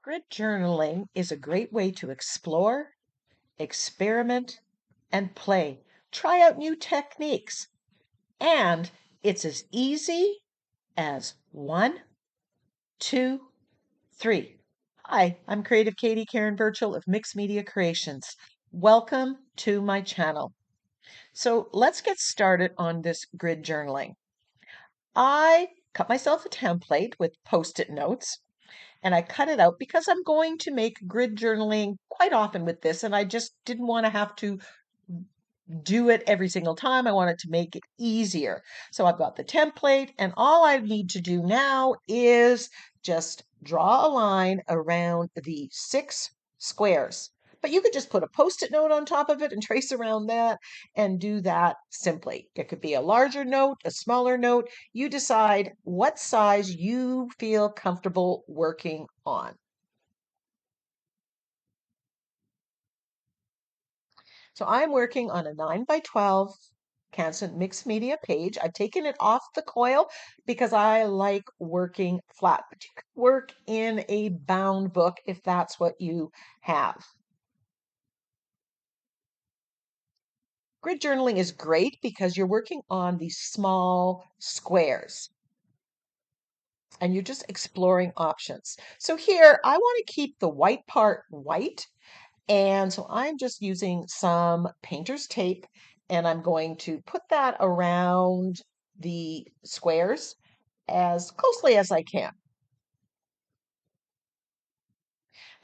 Grid journaling is a great way to explore, experiment, and play. Try out new techniques. And it's as easy as one, two, three. Hi, I'm Creative Katie Karen Burchill of Mixed Media Creations. Welcome to my channel. So let's get started on this grid journaling. I cut myself a template with post-it notes and I cut it out because I'm going to make grid journaling quite often with this, and I just didn't want to have to do it every single time. I wanted to make it easier. So I've got the template, and all I need to do now is just draw a line around the 6 squares. But you could just put a post-it note on top of it and trace around that and do that simply. It could be a larger note, a smaller note. You decide what size you feel comfortable working on. So I'm working on a 9 by 12 Canson mixed media page. I've taken it off the coil because I like working flat, but you can work in a bound book if that's what you have. Grid journaling is great because you're working on these small squares and you're just exploring options. So here I want to keep the white part white. And so I'm just using some painter's tape and I'm going to put that around the squares as closely as I can.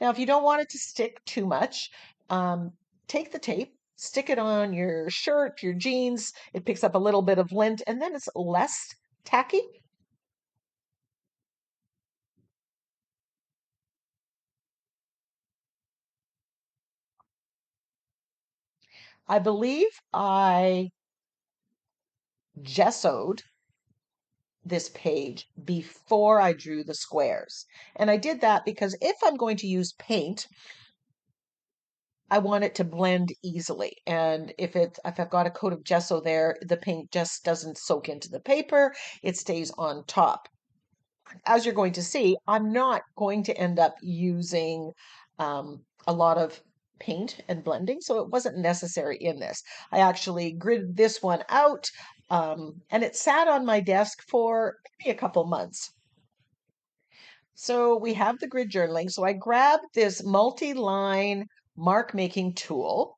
Now, if you don't want it to stick too much, take the tape, stick it on your shirt, your jeans. It picks up a little bit of lint and then it's less tacky. I believe I gessoed this page before I drew the squares. And I did that because if I'm going to use paint, I want it to blend easily. And if I've got a coat of gesso there, the paint just doesn't soak into the paper. It stays on top. As you're going to see, I'm not going to end up using a lot of paint and blending, so it wasn't necessary in this. I actually gridded this one out, and it sat on my desk for maybe a couple months. So we have the grid journaling. So I grabbed this multi-line mark making tool,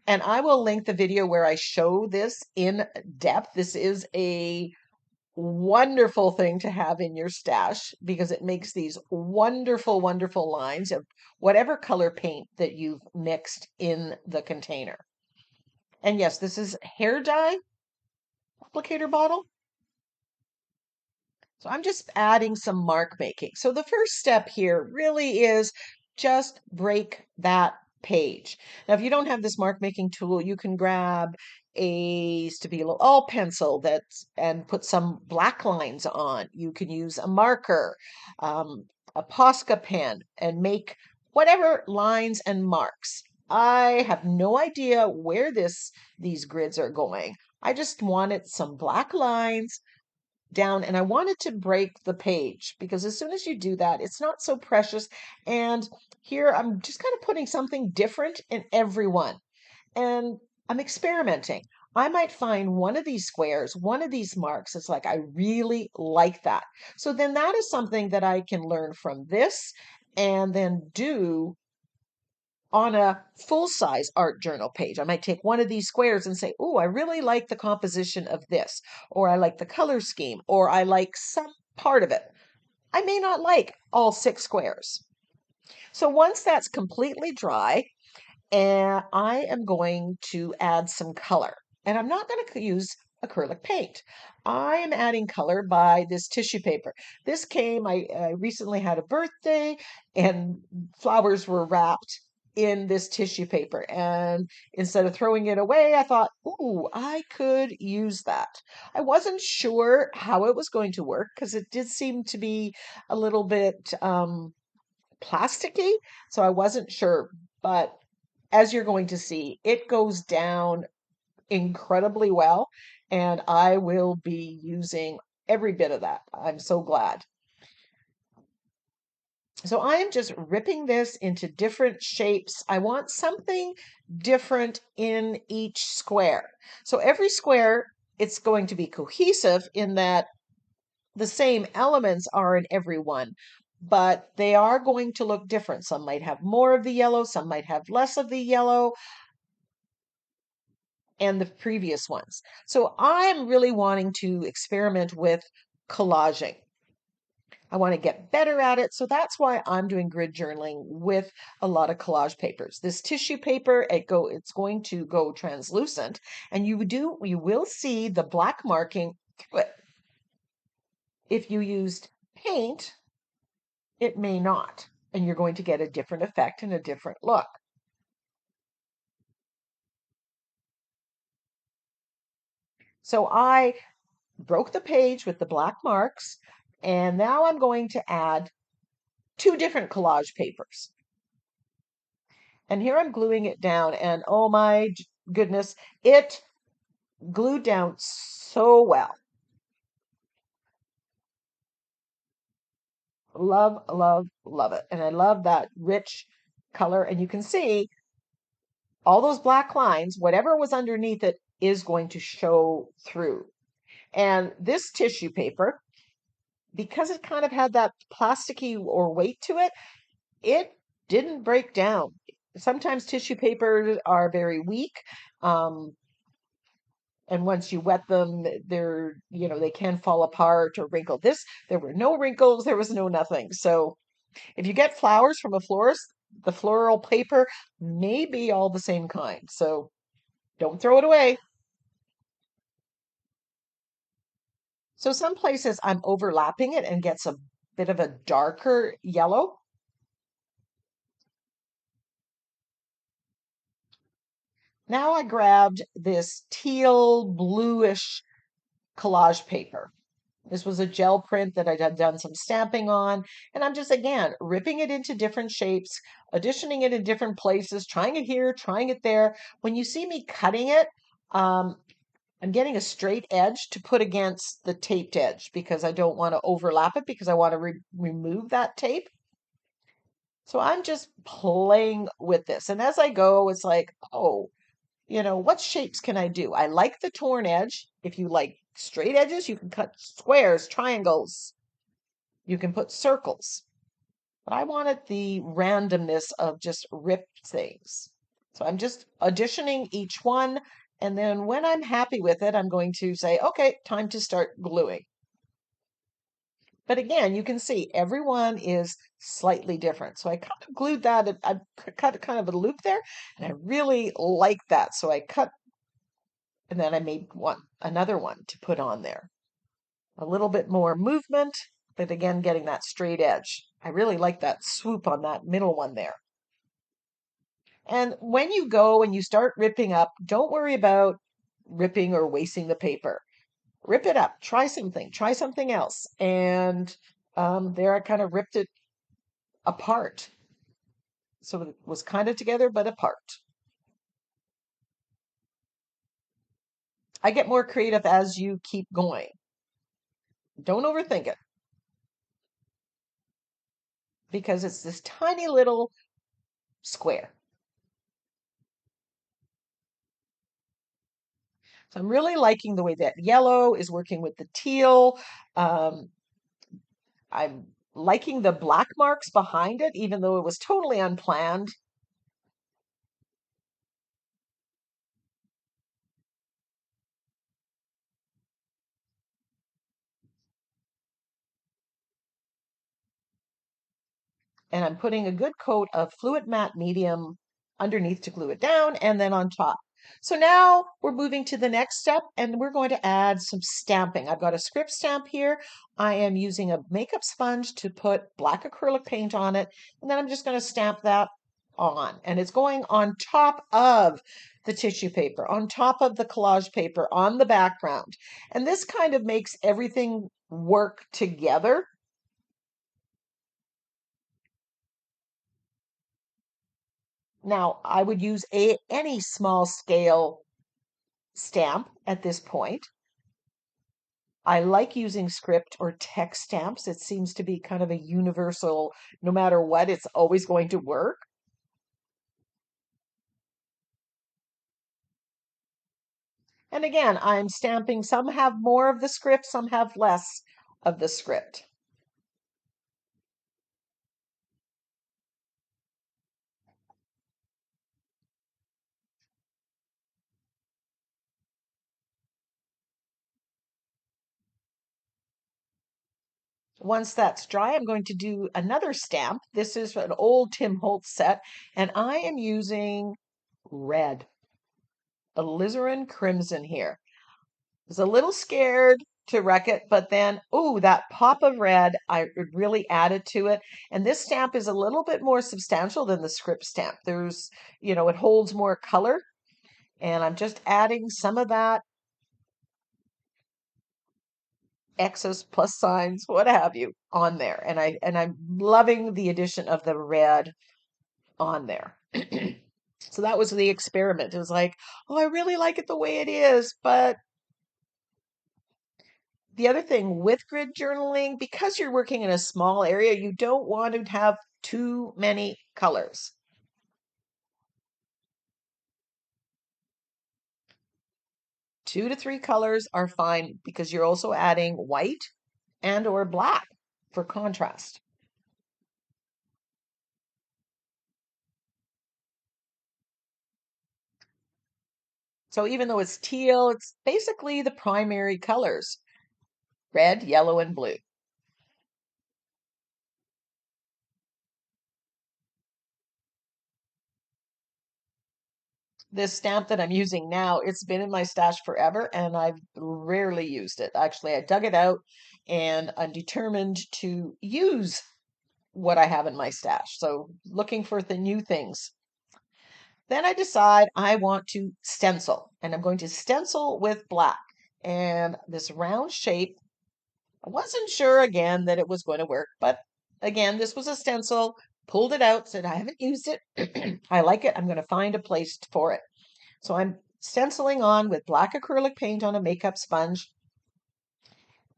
and I will link the video where I show this in depth. This is a wonderful thing to have in your stash because it makes these wonderful, wonderful lines of whatever color paint that you've mixed in the container. And yes, this is hair dye applicator bottle. So I'm just adding some mark making. So the first step here really is just break that page. Now, if you don't have this mark making tool, you can grab a Stabilo all pencil and put some black lines on. You can use a marker, a Posca pen, and make whatever lines and marks. I have no idea where these grids are going. I just wanted some black lines down and I wanted to break the page because as soon as you do that, it's not so precious. And here I'm just kind of putting something different in every one. And I'm experimenting. I might find one of these squares, one of these marks. It's like, I really like that. So then that is something that I can learn from this and then do on a full-size art journal page. I might take one of these squares and say, oh, I really like the composition of this, or I like the color scheme, or I like some part of it. I may not like all 6 squares. So once that's completely dry, and I am going to add some color. And I'm not going to use acrylic paint. I am adding color by this tissue paper. This came, I recently had a birthday and flowers were wrapped in this tissue paper. And instead of throwing it away, I thought, ooh, I could use that. I wasn't sure how it was going to work because it did seem to be a little bit plasticky. So I wasn't sure, but as you're going to see, it goes down incredibly well, and I will be using every bit of that. I'm so glad. So I am just ripping this into different shapes. I want something different in each square. So every square, it's going to be cohesive in that the same elements are in every one, but they are going to look different. Some might have more of the yellow, some might have less of the yellow, and the previous ones. So I'm really wanting to experiment with collaging. I want to get better at it. So that's why I'm doing grid journaling with a lot of collage papers. This tissue paper, it's going to go translucent, and you will see the black marking through it. If you used paint, it may not, and you're going to get a different effect and a different look. So I broke the page with the black marks, and now I'm going to add two different collage papers. And here I'm gluing it down, and oh my goodness, it glued down so well. Love, love, love it. And I love that rich color. And you can see all those black lines, whatever was underneath it is going to show through. And this tissue paper, because it kind of had that plasticky or weight to it, it didn't break down. Sometimes tissue papers are very weak. Um, and once you wet them, they can fall apart or wrinkle. There were no wrinkles, there was no nothing. So if you get flowers from a florist, the floral paper may be all the same kind. So don't throw it away. So some places I'm overlapping it and gets a bit of a darker yellow. Now I grabbed this teal bluish collage paper. This was a gel print that I had done some stamping on, and I'm just again ripping it into different shapes, auditioning it in different places, trying it here, trying it there. When you see me cutting it, um, I'm getting a straight edge to put against the taped edge because I don't want to overlap it because I want to remove that tape. So I'm just playing with this. And as I go, it's like, oh, what shapes can I do? I like the torn edge. If you like straight edges, you can cut squares, triangles, you can put circles. But I wanted the randomness of just ripped things. So I'm just auditioning each one. And then when I'm happy with it, I'm going to say, okay, time to start gluing. But again, you can see everyone is slightly different. So I kind of glued that. I cut kind of a loop there, and I really like that. So I cut, and then I made another one to put on there. A little bit more movement, but again, getting that straight edge. I really like that swoop on that middle one there. And when you go and you start ripping up, don't worry about ripping or wasting the paper. Rip it up, try something else. And there I kind of ripped it apart. So it was kind of together, but apart. I get more creative as you keep going. Don't overthink it because it's this tiny little square. So I'm really liking the way that yellow is working with the teal. Um, I'm liking the black marks behind it, even though it was totally unplanned. And I'm putting a good coat of fluid matte medium underneath to glue it down and then on top. So now we're moving to the next step and we're going to add some stamping. I've got a script stamp here. I am using a makeup sponge to put black acrylic paint on it, and then I'm just going to stamp that on. And it's going on top of the tissue paper, on top of the collage paper, on the background. And this kind of makes everything work together. Now, I would use any small scale stamp at this point. I like using script or text stamps. It seems to be kind of a universal, no matter what, it's always going to work. And again, I'm stamping. Some have more of the script, some have less of the script. Once that's dry, I'm going to do another stamp. This is an old Tim Holtz set, and I am using red, alizarin crimson here. I was a little scared to wreck it, but then, ooh, that pop of red, I really added to it. And this stamp is a little bit more substantial than the script stamp. There's, it holds more color, and I'm just adding some of that X's, plus signs, what have you, on there. And I'm loving the addition of the red on there. So that was the experiment. It was like, oh, I really like it the way it is, but the other thing with grid journaling, because you're working in a small area, you don't want to have too many colors. Two to three colors are fine because you're also adding white and or black for contrast. So even though it's teal, it's basically the primary colors, red, yellow, and blue. This stamp that I'm using now, it's been in my stash forever and I've rarely used it. Actually, I dug it out and I'm determined to use what I have in my stash. So looking for the new things. Then I decide I want to stencil and I'm going to stencil with black. And this round shape, I wasn't sure again that it was going to work, but again, this was a stencil, pulled it out, said I haven't used it. I like it. I'm going to find a place for it. So I'm stenciling on with black acrylic paint on a makeup sponge.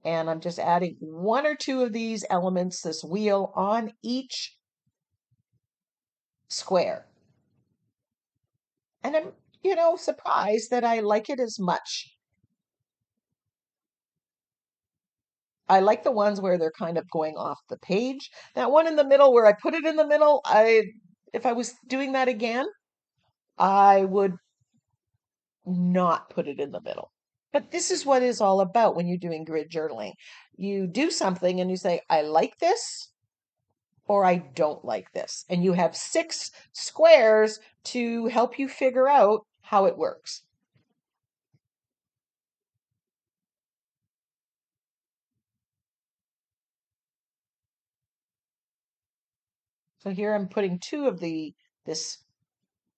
And I'm just adding one or two of these elements, this wheel, on each square. And I'm, surprised that I like it as much. I like the ones where they're kind of going off the page. That one in the middle where I put it in the middle, if I was doing that again, I would not put it in the middle. But this is what it's all about when you're doing grid journaling. You do something and you say, I like this or I don't like this. And you have 6 squares to help you figure out how it works. So here I'm putting 2 of this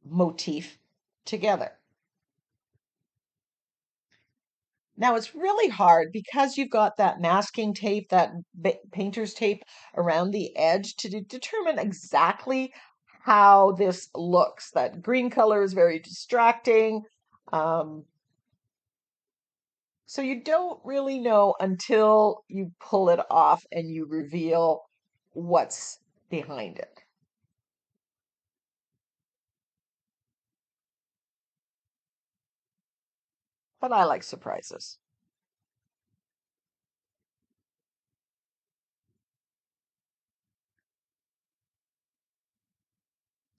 motif together. Now it's really hard because you've got that masking tape, that painter's tape around the edge to determine exactly how this looks. That green color is very distracting. Um, so you don't really know until you pull it off and you reveal what's behind it. But I like surprises.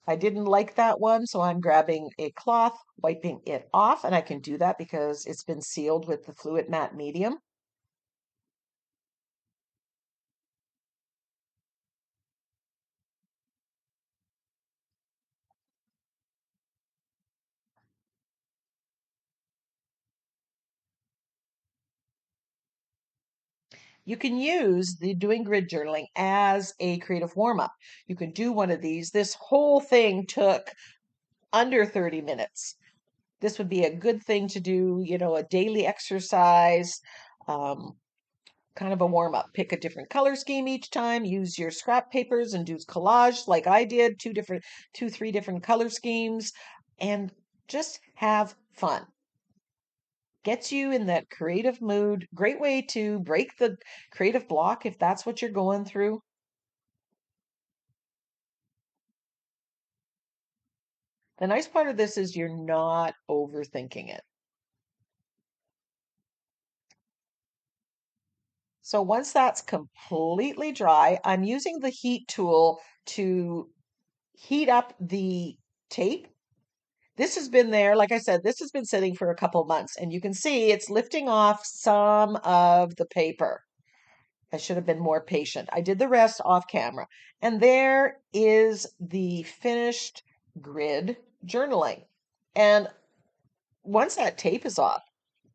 I didn't like that one, so I'm grabbing a cloth, wiping it off, and I can do that because it's been sealed with the fluid matte medium. You can use the doing grid journaling as a creative warm up. You can do one of these. This whole thing took under 30 minutes. This would be a good thing to do, a daily exercise, um, kind of a warm up. Pick a different color scheme each time, use your scrap papers and do collage like I did, 3 different color schemes, and just have fun. gets you in that creative mood. Great way to break the creative block if that's what you're going through. The nice part of this is you're not overthinking it. So once that's completely dry, I'm using the heat tool to heat up the tape. This has been there, like I said, this has been sitting for a couple months, and you can see it's lifting off some of the paper. I should have been more patient. I did the rest off camera. And there is the finished grid journaling. And once that tape is off,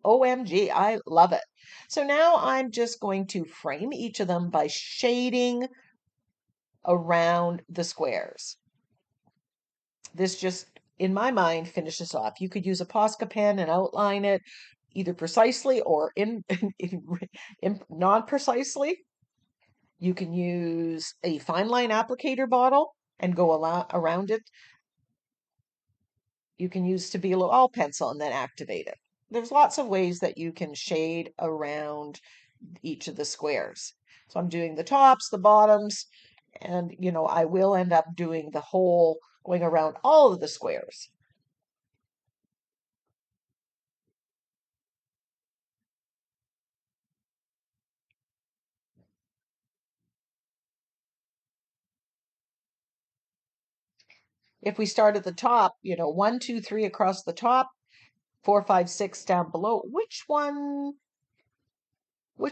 OMG, I love it. So now I'm just going to frame each of them by shading around the squares. This just, in my mind, finishes off. You could use a Posca pen and outline it either precisely or in non-precisely. You can use a fine line applicator bottle and go around it. You can use Stabilo all pencil and then activate it. There's lots of ways that you can shade around each of the squares. So I'm doing the tops, the bottoms, and I will end up doing the whole, going around all of the squares. If we start at the top, 1, 2, 3 across the top, 4, 5, 6 down below, which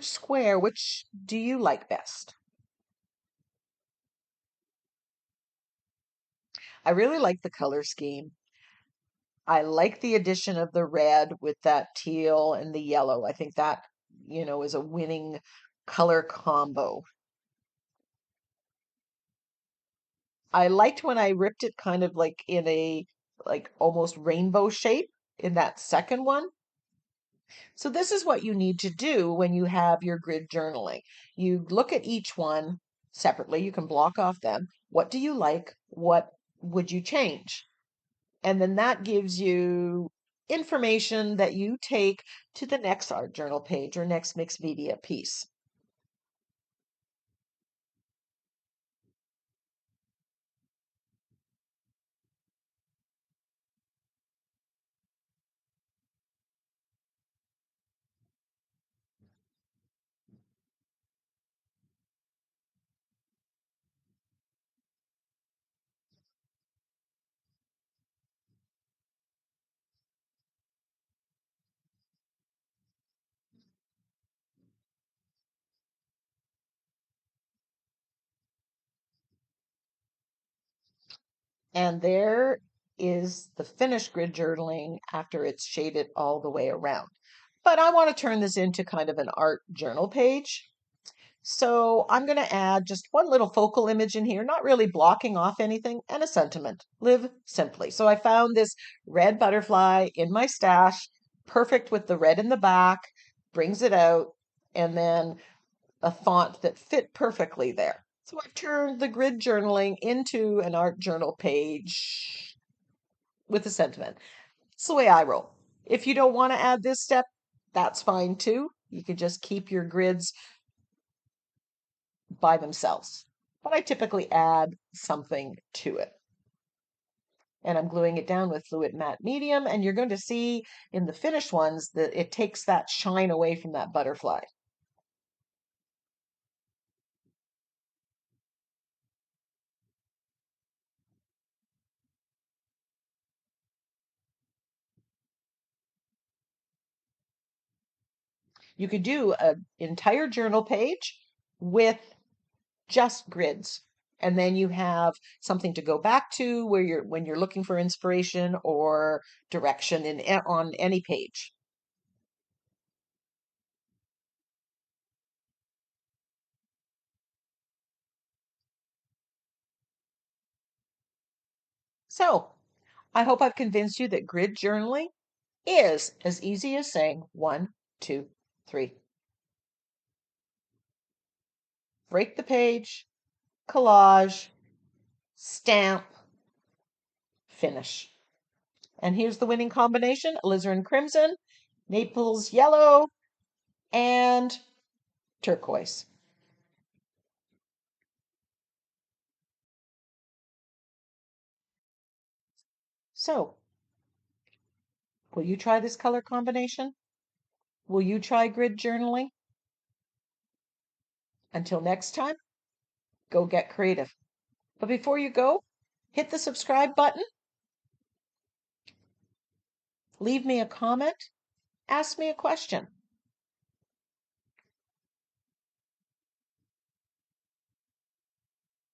square, which do you like best? I really like the color scheme. I like the addition of the red with that teal and the yellow. I think that, is a winning color combo. I liked when I ripped it kind of like in a like almost rainbow shape in that second one. So this is what you need to do when you have your grid journaling. You look at each one separately. You can block off them. What do you like? What would you change? And then that gives you information that you take to the next art journal page or next mixed media piece. And there is the finished grid journaling after it's shaded all the way around. But I want to turn this into kind of an art journal page. So I'm going to add just one little focal image in here, not really blocking off anything, and a sentiment. Live simply. So I found this red butterfly in my stash, perfect with the red in the back, brings it out, and then a font that fit perfectly there. So I've turned the grid journaling into an art journal page with a sentiment. It's the way I roll. If you don't want to add this step, that's fine too. You can just keep your grids by themselves. But I typically add something to it. And I'm gluing it down with fluid matte medium, and you're going to see in the finished ones that it takes that shine away from that butterfly. You could do an entire journal page with just grids. And then you have something to go back to where you're when you're looking for inspiration or direction on any page. So I hope I've convinced you that grid journaling is as easy as saying 1, 2, 3. Break the page, collage, stamp, finish. And here's the winning combination, alizarin crimson, Naples yellow, and turquoise. So, will you try this color combination? Will you try grid journaling? Until next time, go get creative. But before you go, hit the subscribe button, leave me a comment, ask me a question.